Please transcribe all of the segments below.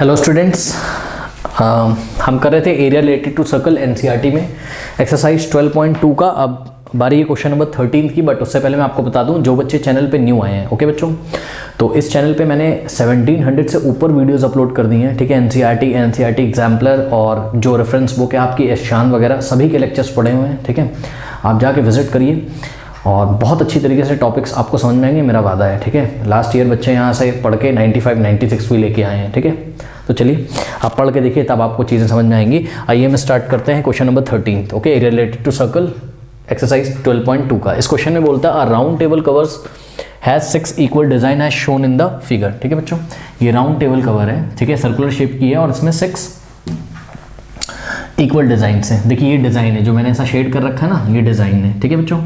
Hello students, हम कर रहे थे area related to circle NCERT में एक्सरसाइज 12.2 का। अब बारी है क्वेश्चन नंबर 13 की, बट उससे पहले मैं आपको बता दूं जो बच्चे चैनल पे न्यू आए हैं, ओके बच्चों, तो इस चैनल पे मैंने 1700 से ऊपर वीडियोस अपलोड कर दी हैं, ठीक है। एनसीईआरटी एग्जाम्पलर और जो रेफरेंस बुक है आपकी एशान वगैरह सभी के लेक्चर्स पड़े हुए हैं, ठीक है। आप जाके विजिट करिए और बहुत अच्छी तरीके से टॉपिक्स आपको समझ में आएंगे, मेरा वादा है, ठीक है। लास्ट ईयर बच्चे यहाँ से पढ़ के 95-96 भी लेके आए हैं, ठीक है। तो चलिए आप पढ़ के देखिए, तब आपको चीज़ें समझ में आएंगी। आइए हम स्टार्ट करते हैं question number 13, okay, area related to circle exercise 12.2 का। इस क्वेश्चन में बोलता है round table covers has 6 equal design has shown in the figure, ठीक है बच्चों। ये राउंड टेबल कवर है, ठीक है, सर्कुलर शेप की है और इसमें 6 इक्वल डिजाइन है। देखिए ये डिजाइन है, जो मैंने ऐसा शेड कर रखा है ना, ये डिजाइन है, ठीक है बच्चों।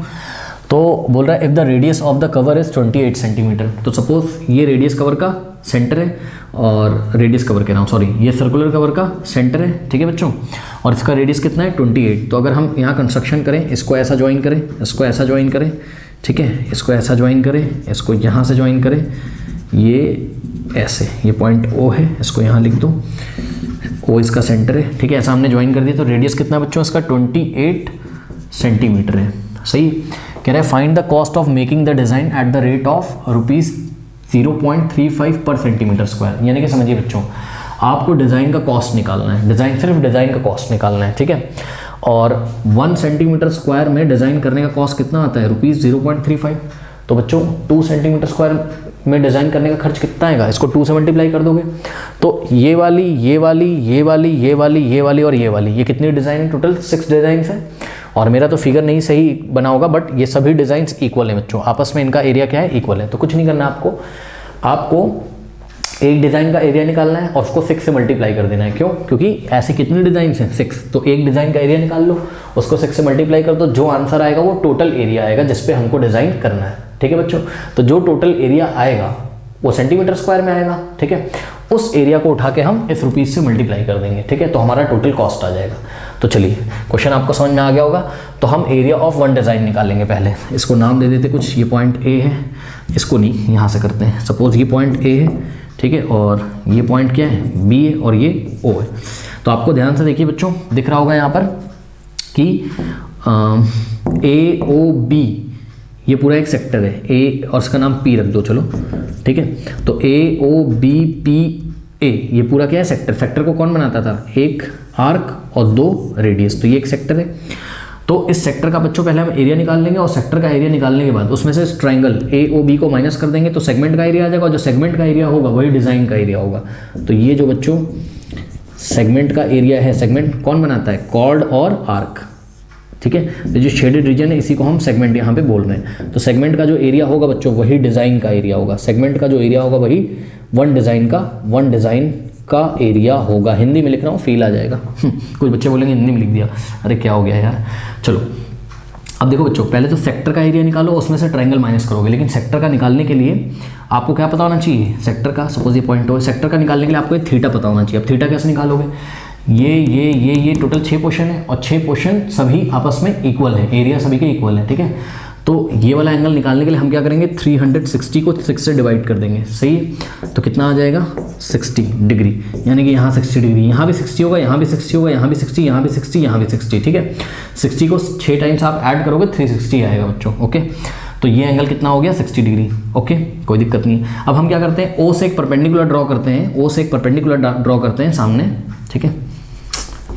तो बोल रहा है if the radius of the cover is 28 centimetre, तो सपोज ये रेडियस कवर का सेंटर है और रेडियस कवर कह रहा हूँ, सॉरी, ये सर्कुलर कवर का सेंटर है, ठीक है बच्चों, और इसका रेडियस कितना है 28। तो अगर हम यहाँ कंस्ट्रक्शन करें, इसको ऐसा ज्वाइन करें, इसको ऐसा ज्वाइन करें, ठीक है, इसको ऐसा ज्वाइन करें, इसको यहाँ से ज्वाइन करें, ये ऐसे, ये पॉइंट O है, इसको यहाँ लिख दो, O इसका सेंटर है, ठीक है, ऐसा हमने ज्वाइन कर दिया। तो रेडियस कितना बच्चों इसका 28 सेंटीमीटर है, सही। कह रहा है find the cost of making the design at the rate of ₹0.35 पर सेंटीमीटर स्क्वायर। यानी कि समझिए बच्चों, आपको डिज़ाइन का कॉस्ट निकालना है, सिर्फ डिज़ाइन का कॉस्ट निकालना है, ठीक है। और 1 सेंटीमीटर स्क्वायर में डिज़ाइन करने का कॉस्ट कितना आता है, ₹0.35। तो बच्चों 2 सेंटीमीटर स्क्वायर में डिज़ाइन करने का खर्च कितना आएगा, इसको 2 से मल्टीप्लाई कर दोगे तो ये वाली, ये वाली, ये वाली, ये वाली, ये वाली और ये वाली, ये कितनी डिज़ाइन है, टोटल 6 डिज़ाइन है। और मेरा तो फिगर नहीं सही बना होगा, बट ये सभी डिज़ाइंस इक्वल हैं बच्चों, आपस में इनका एरिया क्या है, इक्वल है। तो कुछ नहीं करना आपको एक डिज़ाइन का एरिया निकालना है और उसको 6 से मल्टीप्लाई कर देना है। क्यों? क्योंकि ऐसे कितने डिज़ाइन हैं, 6, तो एक डिज़ाइन का एरिया निकाल लो, उसको 6 से मल्टीप्लाई कर दो, जो आंसर आएगा वो टोटल एरिया आएगा जिस पे हमको डिज़ाइन करना है, ठीक है बच्चों। तो जो टोटल एरिया आएगा वो सेंटीमीटर स्क्वायर में आएगा, ठीक है। उस एरिया को उठा के हम इस रुपीज़ से मल्टीप्लाई कर देंगे, ठीक है, तो हमारा टोटल कॉस्ट आ जाएगा। तो चलिए क्वेश्चन आपको समझ में आ गया होगा। तो हम एरिया ऑफ 1 डिज़ाइन निकालेंगे। पहले इसको नाम दे देते कुछ, ये पॉइंट A है, इसको नहीं, यहाँ से करते हैं, सपोज ये पॉइंट A है, ठीक है, और ये पॉइंट क्या है, B है, और ये O है। तो आपको ध्यान से देखिए बच्चों, दिख रहा होगा यहाँ पर कि AOB ये पूरा एक सेक्टर है, A और इसका नाम P रख दो, चलो ठीक है। तो AOBPA ये पूरा क्या है, सेक्टर को कौन बनाता था, एक आर्क और 2 रेडियस, तो ये एक सेक्टर है। तो इस सेक्टर का बच्चों पहले हम एरिया निकाल लेंगे और सेक्टर का एरिया निकालने के बाद उसमें से ट्रायंगल AOB को माइनस कर देंगे तो सेगमेंट का एरिया आ जाएगा, और जो सेगमेंट का एरिया होगा वही डिज़ाइन का एरिया होगा। तो ये जो बच्चों सेगमेंट का एरिया है, सेगमेंट कौन बनाता है, कॉर्ड और आर्क, ठीक है। तो जो शेडेड रीजन है इसी को हम सेगमेंट यहाँ पे बोल रहे हैं। तो सेगमेंट का जो एरिया होगा बच्चों वही डिज़ाइन का एरिया होगा, सेगमेंट का जो एरिया होगा वही वन डिज़ाइन का एरिया होगा। हिंदी में लिख रहा हूँ, फील आ जाएगा। कुछ बच्चे बोलेंगे हिंदी में लिख दिया, अरे क्या हो गया यार। चलो अब देखो बच्चों, पहले तो सेक्टर का एरिया निकालो, उसमें से ट्रायंगल माइनस करोगे, लेकिन सेक्टर का निकालने के लिए आपको क्या पता होना चाहिए, सेक्टर का, सपोज ये पॉइंट हो, सेक्टर का निकालने के लिए आपको एक थीटा पता होना चाहिए। अब थीटा कैसे निकालोगे, ये टोटल 6 पोर्शन है और 6 पोर्शन सभी आपस में इक्वल है, एरिया सभी के इक्वल है, ठीक है। तो ये वाला एंगल निकालने के लिए हम क्या करेंगे, 360 को 6 से डिवाइड कर देंगे, सही है। तो कितना आ जाएगा 60 डिग्री, यानी कि यहाँ 60 डिग्री, यहाँ भी 60 होगा, यहाँ भी 60 होगा, यहाँ भी 60, यहाँ भी 60, यहाँ भी 60, ठीक है। 60 को 6 टाइम्स आप ऐड करोगे 360 आएगा बच्चों, ओके। तो ये एंगल कितना हो गया 60 डिग्री, ओके, कोई दिक्कत नहीं है। अब हम क्या करते हैं, O से एक परपेंडिकुलर ड्रॉ करते हैं, सामने, ठीक है।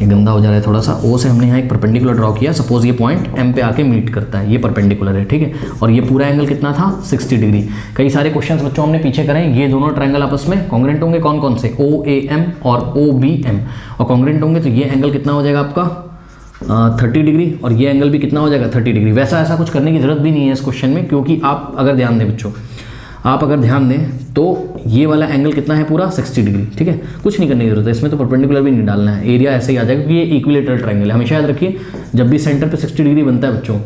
ये गंदा हो जा रहा है थोड़ा सा। O से हमने यहाँ एक परपेंडिकुलर ड्रॉ किया, सपोज ये पॉइंट M पे आके मीट करता है, ये परपेंडिकुलर है, ठीक है। और ये पूरा एंगल कितना था 60 डिग्री। कई सारे क्वेश्चंस बच्चों हमने पीछे करे हैं, ये दोनों ट्रायंगल आपस में कॉन्ग्रुएंट होंगे, कौन कौन से, OAM और OBM, और कॉन्ग्रुएंट होंगे तो ये एंगल कितना हो जाएगा आपका 30 डिग्री, और ये एंगल भी कितना हो जाएगा 30 डिग्री। वैसा ऐसा कुछ करने की जरूरत भी नहीं है इस क्वेश्चन में, क्योंकि आप अगर ध्यान दें बच्चों, आप अगर ध्यान दें तो ये वाला एंगल कितना है पूरा 60 डिग्री, ठीक है। कुछ नहीं करने की जरूरत है इसमें, तो परपेंडिकुलर भी नहीं डालना है, एरिया ऐसे ही आ जाएगा, क्योंकि ये इक्विलेटरल ट्रायंगल है। हमेशा याद रखिए जब भी सेंटर पे 60 डिग्री बनता है बच्चों,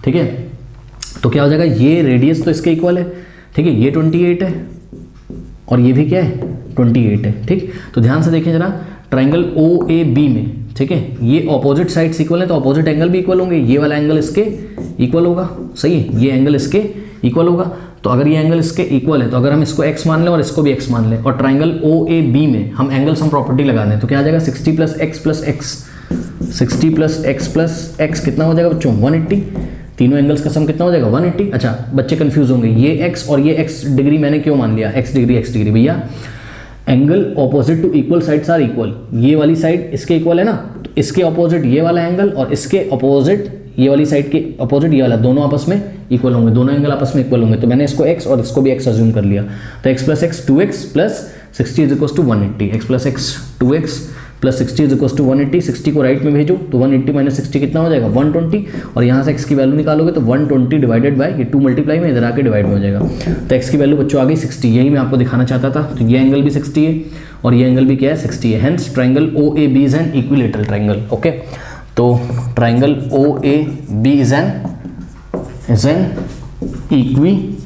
ठीक है, तो क्या हो जाएगा, ये रेडियस तो इसके इक्वल है, ठीक है, ये 28 है और ये भी क्या है 28 है, ठीक। तो ध्यान से देखें जरा, ट्रायंगल OAB में, ठीक है, ये ऑपोजिट साइड्स इक्वल है तो ऑपोजिट एंगल भी इक्वल होंगे, ये वाला एंगल इसके इक्वल होगा, सही है, ये एंगल इसके इक्वल होगा। तो अगर ये एंगल इसके इक्वल है, तो अगर हम इसको x मान लें और इसको भी x मान लें, और ट्राइंगल OAB में हम एंगल सम प्रॉपर्टी लगा दें, तो क्या आ जाएगा 60 + x + x, 60 + x + x कितना हो जाएगा बच्चों 180। तीनों एंगल्स का सम कितना हो जाएगा 180। अच्छा बच्चे कंफ्यूज होंगे, ये x और ये x डिग्री मैंने क्यों मान लिया, x डिग्री भैया angle opposite to equal sides are equal. ये वाली साइड इसके इक्वल है ना, तो इसके ऑपोजिट ये वाला एंगल और इसके ऑपोजिट ये वाली साइड के ऑपोजिट ये वाला, दोनों आपस में इक्वल होंगे, दोनों एंगल आपस में इक्वल होंगे। तो मैंने इसको x और इसको भी x अज्यूम कर लिया, तो x + x 2x + 60 = 180, x + x 2x + 60 = 180। 60 को राइट में भेजो तो 180 - 60 कितना हो जाएगा 120, और यहाँ से x की वैल्यू निकालोगे तो 120 डिवाइडेड बाय ये 2 मल्टीप्लाई में इधर आके डिवाइड में हो जाएगा, तो x की वैल्यू बच्चों आ गई 60। यही मैं आपको दिखाना चाहता था। तो ये एंगल भी 60 है और ये एंगल भी क्या है 60 है। Hence triangle OAB is an equilateral triangle. Okay, तो triangle OAB is an equilateral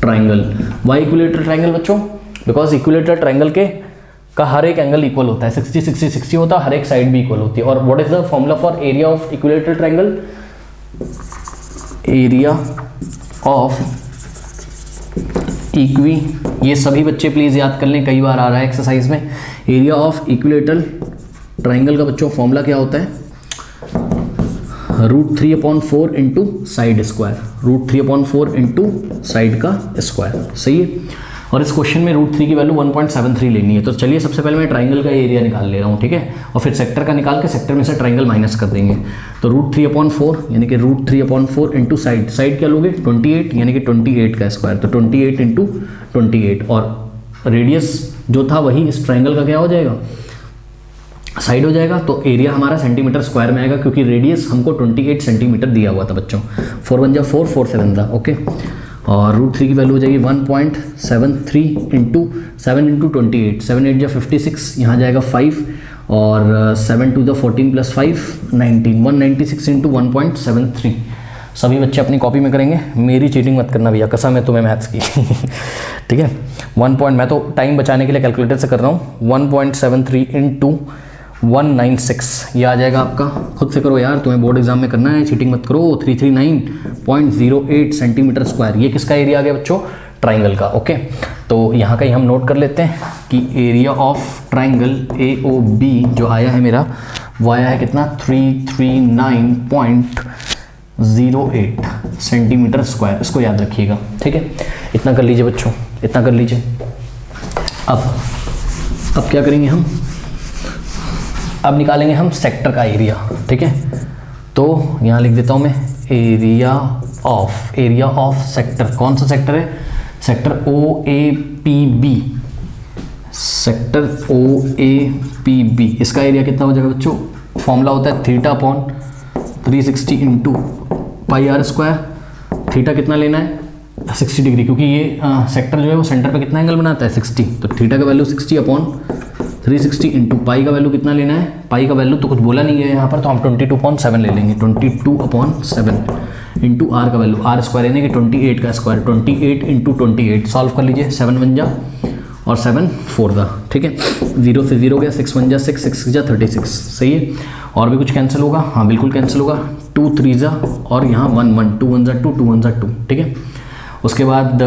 triangle. Why equilateral triangle बच्चों? बिकॉज इक्विलेटरल ट्राइंगल के का हर एक एंगल इक्वल होता है, 60 60 60 होता है, हर एक साइड भी इक्वल होती है। और what is the formula for area of equilateral triangle? Area of ये सभी बच्चे प्लीज याद कर लें, कई बार आ रहा है एक्सरसाइज में। एरिया ऑफ इक्विलेटरल ट्राइंगल का बच्चों फॉर्मूला क्या होता है? √3/4 into side square, √3/4 into side का स्क्वायर। सही है। और इस क्वेश्चन में √3 की वैल्यू 1.73 लेनी है। तो चलिए सबसे पहले मैं ट्राइंगल का एरिया निकाल ले रहा हूँ, ठीक है, और फिर सेक्टर का निकाल के सेक्टर में से ट्राइंगल माइनस कर देंगे। तो √3/4 यानी कि √3/4 इंटू साइड, साइड क्या लोगे 28 यानी कि 28 का स्क्वायर, तो 28 इंटू 28, और रेडियस जो था वही इस ट्राइंगल का क्या हो जाएगा साइड हो जाएगा। तो एरिया हमारा सेंटीमीटर स्क्वायर में आएगा, क्योंकि रेडियस हमको 28 सेंटीमीटर दिया हुआ था बच्चों। 4 × 1 = 4, 4 × 7 था। ओके, और √3 की वैल्यू हो जाएगी 1.73 इंटू 7 इंटू 28, 7 8 × 56, यहाँ जाएगा 5, और 7 2 = 14 + 5 19, 196 इंटू 1.73। सभी बच्चे अपनी कॉपी में करेंगे, मेरी चीटिंग मत करना भैया, कसम है तुम्हें मैथ्स की। ठीक है, मैं तो टाइम बचाने के लिए कैलकुलेटर से कर रहा हूँ। 1.73 इंटू 196, ये आ जाएगा आपका, खुद से करो यार, तुम्हें बोर्ड एग्जाम में करना है, चीटिंग मत करो। 339.08 सेंटीमीटर स्क्वायर। ये किसका एरिया आ गया बच्चों? ट्राइंगल का। ओके, तो यहाँ का ही हम नोट कर लेते हैं कि एरिया ऑफ ट्राइंगल AOB जो आया है मेरा, वो आया है कितना 339.08 सेंटीमीटर स्क्वायर। इसको याद रखिएगा, ठीक है, इतना कर लीजिए बच्चों, इतना कर लीजिए। अब क्या करेंगे हम? अब निकालेंगे हम सेक्टर का एरिया, ठीक है। तो यहाँ लिख देता हूँ मैं एरिया ऑफ सेक्टर। कौन सा सेक्टर है? Sector OAPB, sector OAPB। इसका एरिया कितना हो जाएगा बच्चों? फॉर्मूला होता है θ/360 इंटू πr²। थीटा कितना लेना है? 60 डिग्री, क्योंकि ये सेक्टर जो है वो सेंटर पे कितना एंगल बनाता है 60, तो थीटा का वैल्यू 60/360 इंटू पाई का वैल्यू कितना लेना है? पाई का वैल्यू तो कुछ बोला नहीं है यहाँ पर, तो हम 22.7 ले लेंगे, 22/7 इंटू आर का वैल्यू, r² यानी कि 28 का स्क्वायर, 28 इंटू 28। सॉल्व कर लीजिए, 7 1 जा और 7 4 दा, ठीक है, 0 से 0 गया, 6 1 जा 6, 6 6 जा 36। सही है। और भी कुछ कैंसिल होगा? हाँ बिल्कुल कैंसिल होगा, 2 3 जा और यहाँ 1 1, 2 1 जा 2, 2 1 जा 2, ठीक है। उसके बाद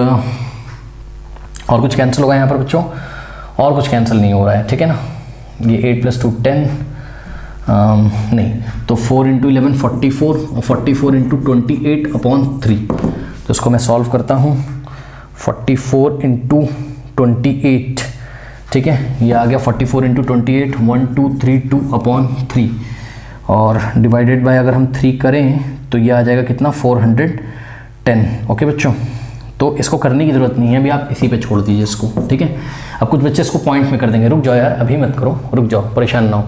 और कुछ कैंसिल होगा यहाँ पर बच्चों? और कुछ कैंसिल नहीं हो रहा है, ठीक है ना। ये 8 + 2 10 नहीं, तो 4 × 11 44, और 44 इंटू 28/3। तो इसको मैं सॉल्व करता हूँ, 44 इंटू 28, ठीक है, ये आ गया 44 इंटू 28 1232/3, और डिवाइडेड बाय अगर हम 3 करें तो ये आ जाएगा कितना 410। ओके बच्चों, तो इसको करने की ज़रूरत नहीं है, अभी आप इसी पे छोड़ दीजिए इसको, ठीक है। अब कुछ बच्चे इसको पॉइंट में कर देंगे, रुक जाओ यार, अभी मत करो, रुक जाओ, परेशान ना हो,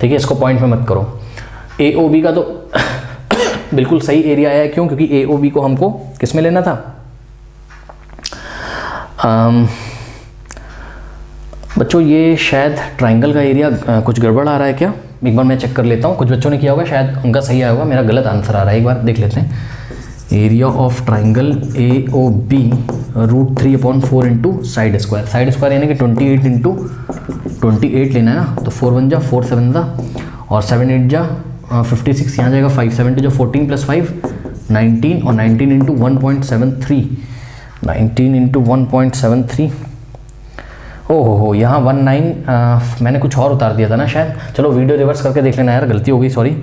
ठीक है, इसको पॉइंट में मत करो। AOB का तो बिल्कुल सही एरिया आया है, क्यों? क्योंकि AOB को हमको किस में लेना था? बच्चों ये शायद ट्राइंगल का एरिया कुछ गड़बड़ आ रहा है क्या? एक बार मैं चेक कर लेता हूँ, कुछ बच्चों ने किया होगा, शायद उनका सही आया होगा, मेरा गलत आंसर आ रहा है, एक बार देख लेते हैं। Area of triangle AOB √3/4 into side square, side square यानी कि 28 इंटू 28 लेना है ना, तो 4 1 जा 4 7 जा और 7 8 जा 56, यहाँ जाएगा 5 7 2 जा 14 + 5 19 और 19 इंटू 1.73, 19 इंटू 1.73, ओहो यहाँ 19 मैंने कुछ और उतार दिया था ना शायद। चलो वीडियो रिवर्स करके देख लेना यार, गलती हो गई, सॉरी।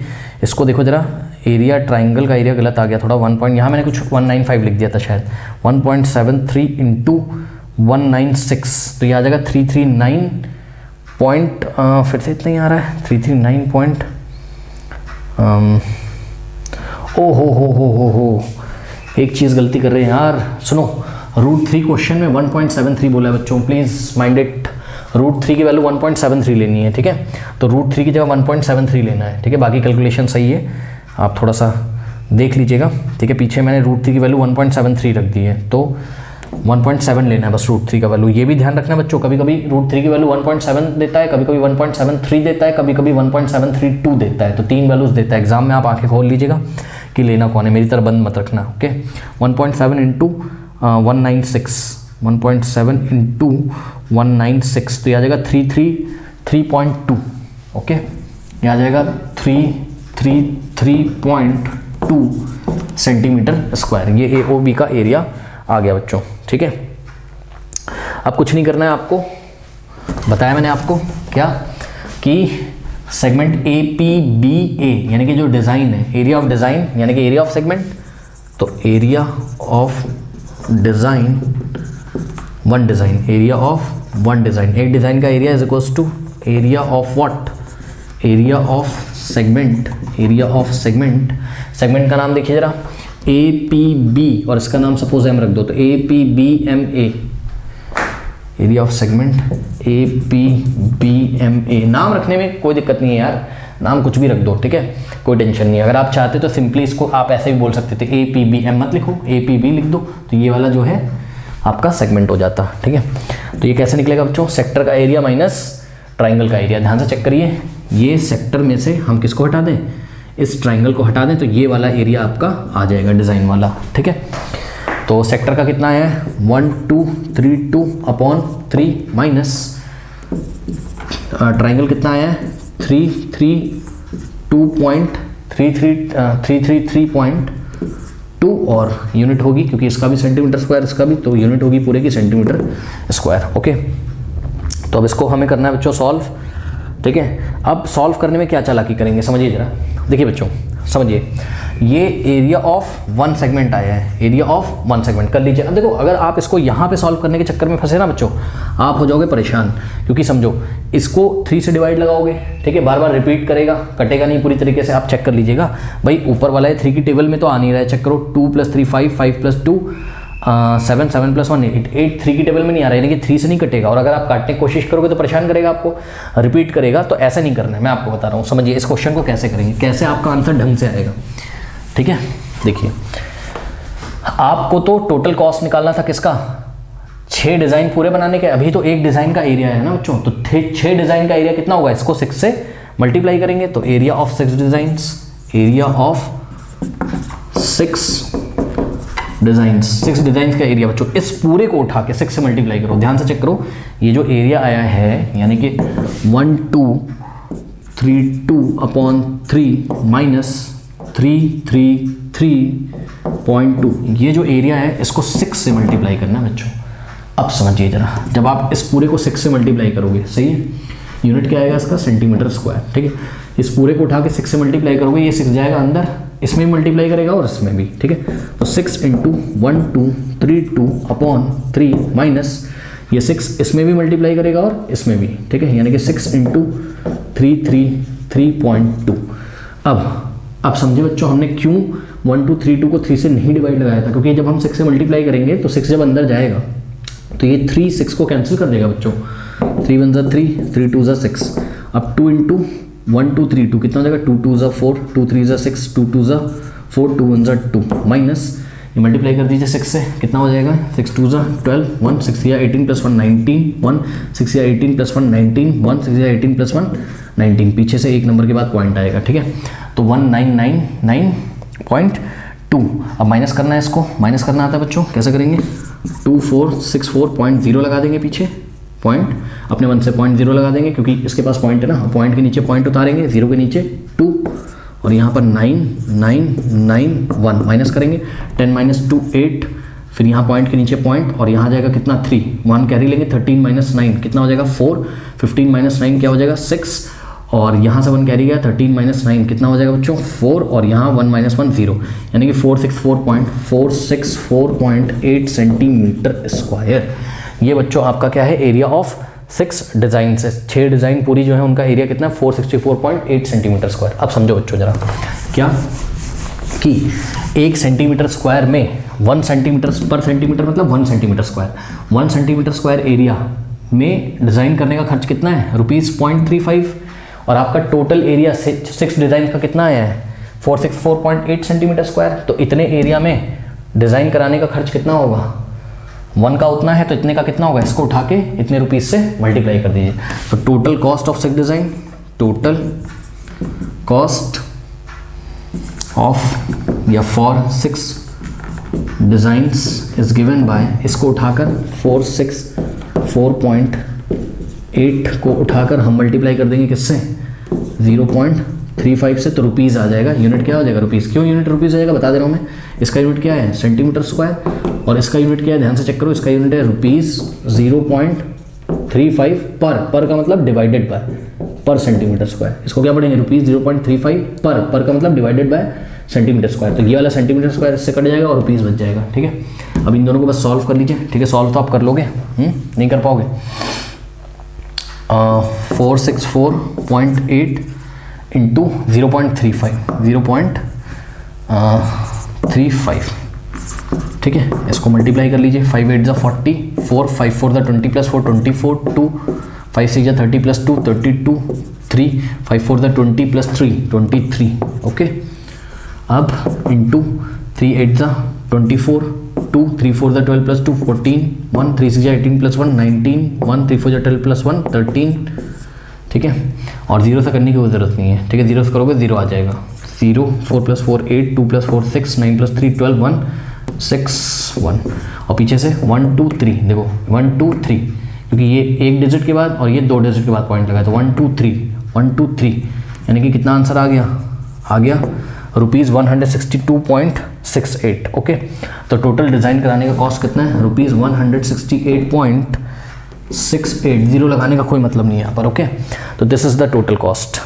इसको देखो जरा, एरिया ट्राइंगल का एरिया गलत आ गया थोड़ा, 1 पॉइंट, यहाँ मैंने कुछ 195 लिख दिया था शायद, 1.73 इंटू 196, तो ये आ जाएगा 339 पॉइंट, फिर से इतना ही आ रहा है 339 पॉइंट, ओ हो, एक चीज़ गलती कर रहे हैं यार, सुनो, √3 क्वेश्चन में 1.73 बोला है बच्चों, प्लीज़ माइंड इट, √3 की वैल्यू 1.73 लेनी है, ठीक है। तो √3 की जगह 1.73 लेना है, ठीक है। बाकी कैलकुलेशन सही है, आप थोड़ा सा देख लीजिएगा, ठीक है। पीछे मैंने √3 की वैल्यू 1.73 रख दी है, तो 1.7 लेना है बस √3 का वैल्यू। ये भी ध्यान रखना बच्चों, कभी कभी √3 की वैल्यू 1.7 देता है, कभी कभी 1.73 देता है, कभी कभी 1.732 देता है, तो 3 वैल्यूज देता है। एग्जाम में आप आंखें खोल लीजिएगा कि लेना कौन है, मेरी तरह बंद मत रखना, ओके। 1.7 इंटू 196, 1.7 इंटू 196, तो ये आ जाएगा 333.2, ओके। ये आ जाएगा 333.2 सेंटीमीटर स्क्वायर, ये AOB का एरिया आ गया बच्चों, ठीक है। अब कुछ नहीं करना है आपको, बताया मैंने आपको क्या, कि सेगमेंट APBA यानी कि जो डिज़ाइन है, एरिया ऑफ डिज़ाइन यानी कि एरिया ऑफ सेगमेंट, तो area of design, one design, area of one design, एक डिज़ाइन का area is equals to area of what, area of segment, area of segment. Segment का नाम देखिए जरा, APB, और इसका नाम सपोज हम रख दो तो APBMA, area of segment APBMA। नाम रखने में कोई दिक्कत नहीं है यार, नाम कुछ भी रख दो, ठीक है, कोई टेंशन नहीं है। अगर आप चाहते तो सिंपली इसको आप ऐसे भी बोल सकते थे, APBM मत लिखो, APB लिख दो, तो ये वाला जो है आपका सेगमेंट हो जाता, ठीक है। तो ये कैसे निकलेगा बच्चों, सेक्टर का एरिया माइनस ट्राइंगल का एरिया। ध्यान से चेक करिए, ये सेक्टर में से हम किसको हटा दें, इस ट्राइंगल को हटा दें, तो ये वाला एरिया आपका आ जाएगा डिज़ाइन वाला, ठीक है। तो सेक्टर का कितना है 1232/3 माइनस ट्राइंगल कितना आया है 333.2 और यूनिट होगी, क्योंकि इसका भी सेंटीमीटर स्क्वायर, इसका भी, तो यूनिट होगी पूरे की सेंटीमीटर स्क्वायर, ओके। तो अब इसको हमें करना है बच्चों सॉल्व, ठीक है। अब सॉल्व करने में क्या चालाकी करेंगे समझिए जरा, देखिए बच्चों समझिए, ये एरिया ऑफ वन सेगमेंट आया है, एरिया ऑफ वन सेगमेंट कर लीजिए। अब देखो, अगर आप इसको यहाँ पे सॉल्व करने के चक्कर में फंसे ना बच्चों, आप हो जाओगे परेशान, क्योंकि समझो इसको 3 से डिवाइड लगाओगे, ठीक है, बार बार रिपीट करेगा, कटेगा नहीं पूरी तरीके से। आप चेक कर लीजिएगा भाई, ऊपर वाला है 3 की टेबल में तो आ नहीं रहा है, चेक करो, 2 + 3 5, 5 + 2 7, 7 + 1 8, 8 3 की टेबल में नहीं आ रहा है, यानी कि 3 से नहीं कटेगा। और अगर आप काटने की कोशिश करोगे तो परेशान करेगा आपको, रिपीट करेगा, तो ऐसा नहीं करना है, मैं आपको बता रहा हूँ। समझिए इस क्वेश्चन को कैसे करेंगे, कैसे आपका आंसर ढंग से आएगा, ठीक है। देखिए, आपको तो टोटल कॉस्ट निकालना था किसका, 6 डिज़ाइन पूरे बनाने के। अभी तो एक डिज़ाइन का एरिया है ना बच्चों, तो 6 डिज़ाइन का एरिया कितना होगा, इसको 6 से मल्टीप्लाई करेंगे, तो area of 6 designs, area of 6 designs, 6 designs का एरिया बच्चों, इस पूरे को उठा के 6 से मल्टीप्लाई करो। ध्यान से चेक करो, ये जो एरिया आया है यानी कि 1232/3 माइनस 333.2, ये जो एरिया है इसको 6 से मल्टीप्लाई करना है बच्चों। अब समझिए जरा, जब आप इस पूरे को 6 से मल्टीप्लाई करोगे, सही है, यूनिट क्या आएगा इसका, सेंटीमीटर स्क्वायर, ठीक है। इस पूरे को उठा के 6 से मल्टीप्लाई करोगे, ये 6 जाएगा अंदर, इसमें भी मल्टीप्लाई करेगा और इसमें भी, ठीक है। तो 6 × 1232/3 माइनस ये 6 इसमें भी मल्टीप्लाई करेगा और इसमें भी, ठीक है, यानी कि 6 × 333.2। अब समझे बच्चों, हमने क्यों 1232 को 3 से नहीं डिवाइड लगाया था, क्योंकि जब हम 6 से मल्टीप्लाई करेंगे तो 6 जब अंदर जाएगा तो ये 3 6 को कैंसिल कर देगा बच्चों, 3 1 = 3, 3 2 = 6। अब 2 × 1232 कितना हो जाएगा, 2 2 = 4, 2 3 = 6, 2 2 = 4, 2 1 = 2 माइनस ये मल्टीप्लाई कर दीजिए 6 से, कितना हो जाएगा, 6 2 = 12, 1 6 या 18 + 1 19, 1 6 या 18 + 1 19, 1 6 या 18 + 1 19, पीछे से एक नंबर के बाद पॉइंट आएगा, ठीक है। तो 1999.2। अब माइनस करना है, इसको माइनस करना आता है बच्चों, कैसे करेंगे, 2464.0 लगा देंगे पीछे पॉइंट, अपने 1 से 0.0 लगा देंगे, क्योंकि इसके पास पॉइंट है ना, पॉइंट के नीचे पॉइंट उतारेंगे, 0 के नीचे 2 और यहाँ पर 9 9 9 1 माइनस करेंगे, 10 माइनस 2 8, फिर यहाँ पॉइंट के नीचे पॉइंट, और यहाँ जाएगा कितना 3, 1 कैरी लेंगे, 13 माइनस 9 कितना हो जाएगा 4, 15 माइनस 9 क्या हो जाएगा 6, और यहाँ से 1 कैरी गया, 13 माइनस 9 कितना हो जाएगा बच्चों 4, और यहाँ 1 माइनस 1 0, यानी कि 464.8 सेंटीमीटर स्क्वायर। ये बच्चों आपका क्या है, एरिया ऑफ 6 डिज़ाइन से, 6 डिज़ाइन पूरी जो है उनका एरिया कितना है 464.8 सेंटीमीटर स्क्वायर। अब समझो बच्चों जरा क्या कि 1 सेंटीमीटर स्क्वायर में 1 सेंटीमीटर पर सेंटीमीटर मतलब 1 centimetre square, 1 centimetre square area में डिज़ाइन करने का खर्च कितना है ₹0.35, और आपका टोटल एरिया 6 डिज़ाइन का कितना आया है 464.8 सेंटीमीटर स्क्वायर। तो इतने एरिया में डिज़ाइन कराने का खर्च कितना होगा, 1 का उतना है तो इतने का कितना होगा, इसको उठा के इतने रुपीस से मल्टीप्लाई कर दीजिए। तो total cost of 6 design, total cost of या for 6 designs is given by, इसको उठाकर 464.8 को उठाकर हम मल्टीप्लाई कर देंगे किससे 0.35 से, तो रुपीज़ आ जाएगा। यूनिट क्या हो जाएगा रुपीज़, क्यों यूनिट रुपीज़ आ जाएगा बता दे रहा हूँ मैं। इसका यूनिट क्या है सेंटीमीटर स्क्वायर, और इसका यूनिट क्या है ध्यान से चेक करो, इसका यूनिट है ₹0.35 पर का मतलब डिवाइडेड बाय पर सेंटीमीटर स्क्वायर। इसको क्या पढ़ेंगे ₹0.35 पर का मतलब डिवाइडेड बाय सेंटीमीटर स्क्वायर। तो ये वाला सेंटीमीटर स्क्वायर इससे कट जाएगा और रुपीज़ बच जाएगा। ठीक है, अब इन दोनों को बस सॉल्व कर लीजिए। ठीक है, सॉल्व तो आप कर लोगे, नहीं कर पाओगे। 464.8 इंटू 0.35 ठीक है, इसको मल्टीप्लाई कर लीजिए। 5 8 40, 4 5 4 20 प्लस 4 24, 2 5 6 30 प्लस 2 32, 3 5 4 20 प्लस 3 23। ओके, अब इंटू 3 8 24, 2 3 4 12 प्लस 2 14, 1 3 6 18 प्लस 1 19, 1 3 4 12 प्लस 1 13। ठीक है, और जीरो से करने की कोई ज़रूरत नहीं है। ठीक है, जीरो से करोगे जीरो आ जाएगा। 0 4 प्लस 4 8, 2 प्लस 4 6, 9 प्लस 3 12, 1 6 1, और पीछे से 1 2 3, देखो 1 2 3, क्योंकि ये एक डिजिट के बाद और ये 2 डिजिट के बाद पॉइंट लगा, तो 1 2 3 1 2 3, यानी कि कितना आंसर आ गया ₹162.68। ओके, तो टोटल डिज़ाइन कराने का कॉस्ट कितना है ₹168.68। जीरो लगाने का कोई मतलब नहीं है यहाँ पर। ओके, तो this is the total cost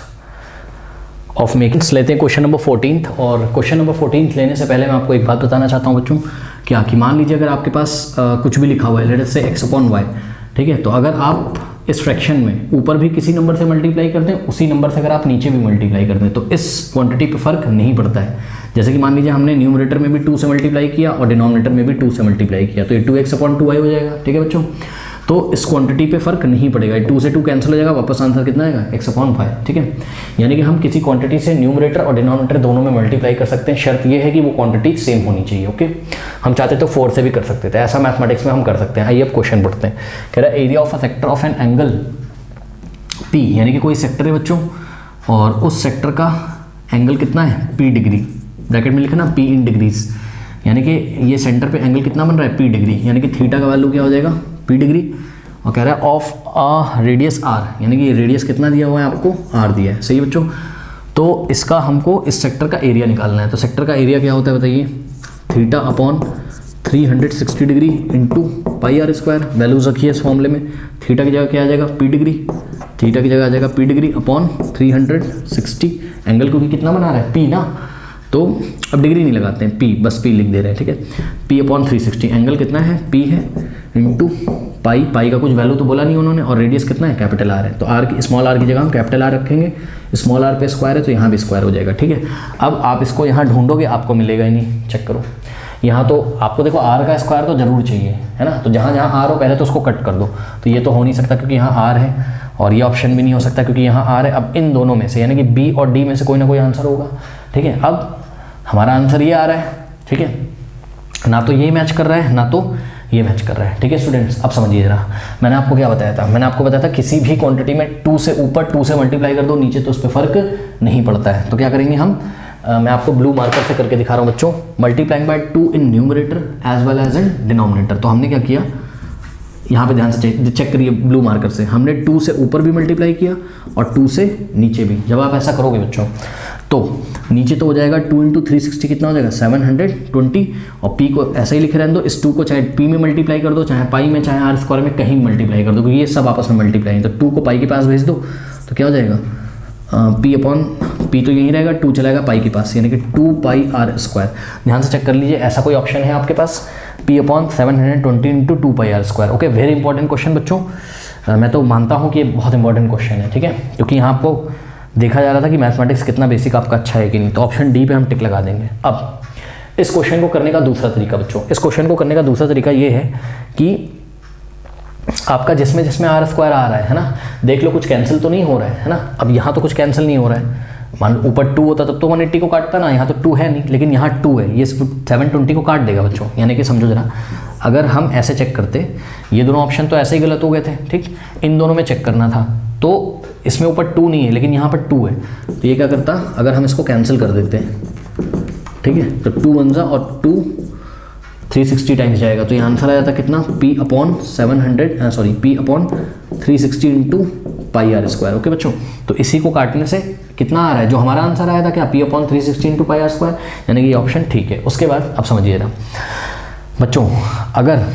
of making. लेते हैं क्वेश्चन नंबर 14, और क्वेश्चन नंबर 14 लेने से पहले मैं आपको एक बात बताना चाहता हूँ बच्चों, क्या कि मान लीजिए अगर आपके पास कुछ भी लिखा हुआ है, लेट अस से x/y। ठीक है, तो अगर आप इस फ्रैक्शन में ऊपर भी किसी नंबर से मल्टीप्लाई करते हैं, उसी नंबर से अगर आप नीचे भी मल्टीप्लाई करते हैं, तो इस क्वांटिटी पे फर्क नहीं पड़ता है। जैसे कि मान लीजिए हमने न्यूमरेटर में भी 2 से मल्टीप्लाई किया और डिनोमिनेटर में भी 2 से मल्टीप्लाई किया, तो ये 2x/2y हो जाएगा। ठीक है बच्चों, तो इस क्वांटिटी पे फर्क नहीं पड़ेगा, 2 से 2 कैंसिल हो जाएगा, वापस आंसर कितना आएगा x/5। ठीक है, यानी कि हम किसी क्वांटिटी से न्यूमरेटर और डिनोमिनेटर दोनों में मल्टीप्लाई कर सकते हैं, शर्त ये है कि वो क्वांटिटी सेम होनी चाहिए। ओके, हम चाहते तो 4 से भी कर सकते थे, ऐसा मैथमेटिक्स में हम कर सकते हैं। आइए अब क्वेश्चन पढ़ते हैं। कह रहा है area of a sector of an angle P, यानी कि कोई सेक्टर है बच्चों, और उस सेक्टर का एंगल कितना है P डिग्री, ब्रैकेट में लिखा ना P इन डिग्रीज, यानी कि ये सेंटर पे एंगल कितना बन रहा है P डिग्री, यानी कि थीटा का वैल्यू क्या हो जाएगा P डिग्री, और कह रहा है ऑफ अ रेडियस R, यानी कि रेडियस कितना दिया हुआ है आपको R दिया है। सही है बच्चों, तो इसका हमको इस सेक्टर का एरिया निकालना है। तो सेक्टर का एरिया क्या होता है बताइए, theta upon 360 degree into pi r square. Values रखिए इस फॉर्मूले में, थीटा की जगह क्या आ जाएगा P डिग्री, थीटा की जगह आ जाएगा P डिग्री अपॉन 360, एंगल क्योंकि कितना बना रहा है P ना, तो अब डिग्री नहीं लगाते हैं, P बस P लिख दे रहे हैं। ठीक है, P अपॉन 360, एंगल कितना है P है, इंटू पाई का कुछ वैल्यू तो बोला नहीं उन्होंने, और रेडियस कितना है कैपिटल R है, तो R की स्मॉल r की जगह हम कैपिटल R रखेंगे, स्मॉल r पे स्क्वायर है तो यहाँ भी स्क्वायर हो जाएगा। ठीक है, अब आप इसको यहाँ ढूंढोगे आपको मिलेगा ही नहीं, चेक करो यहाँ तो आपको देखो R का स्क्वायर तो जरूर चाहिए है ना, तो जहाँ जहाँ R हो पहले तो उसको कट कर दो, तो ये तो हो नहीं सकता क्योंकि यहाँ R है, और ये ऑप्शन भी नहीं हो सकता क्योंकि यहाँ R है। अब इन दोनों में से यानी कि B और D में से कोई ना कोई आंसर होगा। ठीक है, अब हमारा आंसर ये आ रहा है। ठीक है, ना तो ये मैच कर रहा है ना तो ये मैच कर रहा है। ठीक है स्टूडेंट्स, अब समझिए जरा, मैंने आपको क्या बताया था, मैंने आपको बताया था किसी भी क्वांटिटी में 2 से ऊपर 2 से मल्टीप्लाई कर दो, नीचे तो उस पर फर्क नहीं पड़ता है। तो क्या करेंगे हम, मैं आपको ब्लू मार्कर से करके दिखा रहा हूँ बच्चों, multiplying by 2 in numerator as well as in denominator. तो हमने क्या किया, यहाँ पे ध्यान से चेक करिए ब्लू मार्कर से, हमने 2 से ऊपर भी मल्टीप्लाई किया और 2 से नीचे भी। जब आप ऐसा करोगे बच्चों तो नीचे तो हो जाएगा 2 इंटू 360 कितना हो जाएगा 720, और p को ऐसे ही लिखे रहने दो, इस 2 को चाहे p में मल्टीप्लाई कर दो, चाहे पाई में, चाहे आर स्क्वायर में, कहीं मल्टीप्लाई कर दो, क्योंकि ये सब आपस में मल्टीप्लाई है। तो 2 को पाई के पास भेज दो तो क्या हो जाएगा p अपॉन p तो यहीं रहेगा, 2 चलाएगा पाई के पास, यानी कि 2 पाई आर स्क्वायर। ध्यान से चेक कर लीजिए, ऐसा कोई ऑप्शन है आपके पास, p upon 720 into 2 pi r square. Okay, very important question बच्चों, मैं तो मानता हूँ कि ये बहुत इंपॉर्टेंट क्वेश्चन है, ठीक है, क्योंकि यहाँ आपको देखा जा रहा था कि मैथमेटिक्स कितना बेसिक आपका अच्छा है कि नहीं। तो ऑप्शन डी पे हम टिक लगा देंगे। अब इस क्वेश्चन को करने का दूसरा तरीका बच्चों, इस क्वेश्चन को करने का दूसरा तरीका ये है कि आपका जिसमें जिसमें आर स्क्वायर आ रहा है ना, देख लो कुछ कैंसिल तो नहीं हो रहा है ना। अब यहाँ तो कुछ कैंसिल नहीं हो रहा है, मान लो ऊपर 2 होता तब तो 180 को काटता ना, यहाँ तो 2 है नहीं, लेकिन यहाँ 2 है, ये 720 को काट देगा बच्चों। यानी कि समझो जरा, अगर हम ऐसे चेक करते, ये दोनों ऑप्शन तो ऐसे ही गलत हो गए थे, ठीक, इन दोनों में चेक करना था, तो इसमें ऊपर 2 नहीं है लेकिन यहाँ पर 2 है, तो ये क्या करता, अगर हम इसको कैंसिल कर देते हैं, ठीक है, तो 2 1 और 2 360 टाइम्स जाएगा, तो ये आंसर आ जाता कितना, p upon 360 into pi r square. Okay बच्चों, तो इसी को काटने से कितना आ रहा है, जो हमारा आंसर आया था क्या, p upon 360 into pi r square, यानी कि ये ऑप्शन ठीक है। उसके बाद अब समझिएगा बच्चों, अगर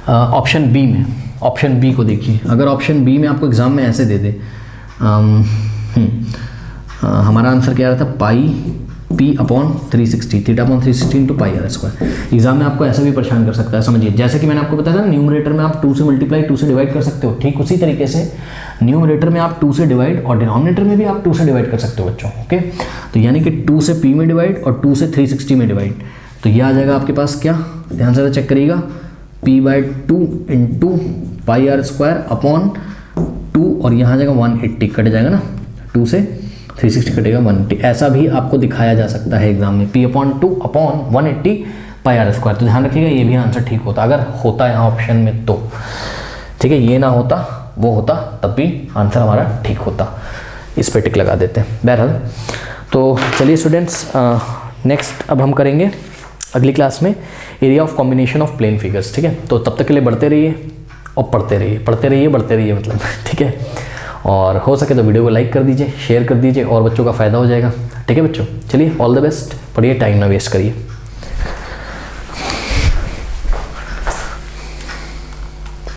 ऑप्शन बी में, ऑप्शन बी को देखिए, अगर ऑप्शन बी में आपको एग्जाम में ऐसे दे दे, हमारा आंसर क्या आ रहा था, pi p upon 360, theta upon 360 into pi r square. Exam में आपको ऐसे भी परेशान कर सकता है, समझिए, जैसे कि मैंने आपको बताया था न्यूमरेटर में आप 2 से मल्टीप्लाई 2 से डिवाइड कर सकते हो, ठीक उसी तरीके से न्यूमरेटर में आप 2 से डिवाइड और डिनोमिनेटर में भी आप 2 से डिवाइड कर सकते हो बच्चों। ओके, तो यानी कि 2 से p में डिवाइड और 2 से 360 में डिवाइड, तो ये आ जाएगा आपके पास क्या, ध्यान से चेक करिएगा, p/2 into pi r square upon 2, और यहाँ जाएगा 180, कट जाएगा ना, 2 से 360 कटेगा 180, ऐसा भी आपको दिखाया जा सकता है एग्जाम में, p upon 2 upon 180 pi r square. तो ध्यान रखिएगा, ये भी आंसर ठीक होता अगर होता यहाँ ऑप्शन में, तो ठीक है, ये ना होता वो होता तब भी आंसर हमारा ठीक होता। इस पे टिक लगा देते हैं। बहरहाल, तो चलिए स्टूडेंट्स, नेक्स्ट अब हम करेंगे अगली क्लास में area of combination of plane figures, ठीक है। तो तब तक के लिए बढ़ते रहिए और पढ़ते रहिए मतलब, ठीक है। और हो सके तो वीडियो को लाइक कर दीजिए, शेयर कर दीजिए, और बच्चों का फ़ायदा हो जाएगा, ठीक है बच्चों। चलिए, ऑल द बेस्ट, पढ़िए, टाइम ना वेस्ट करिए।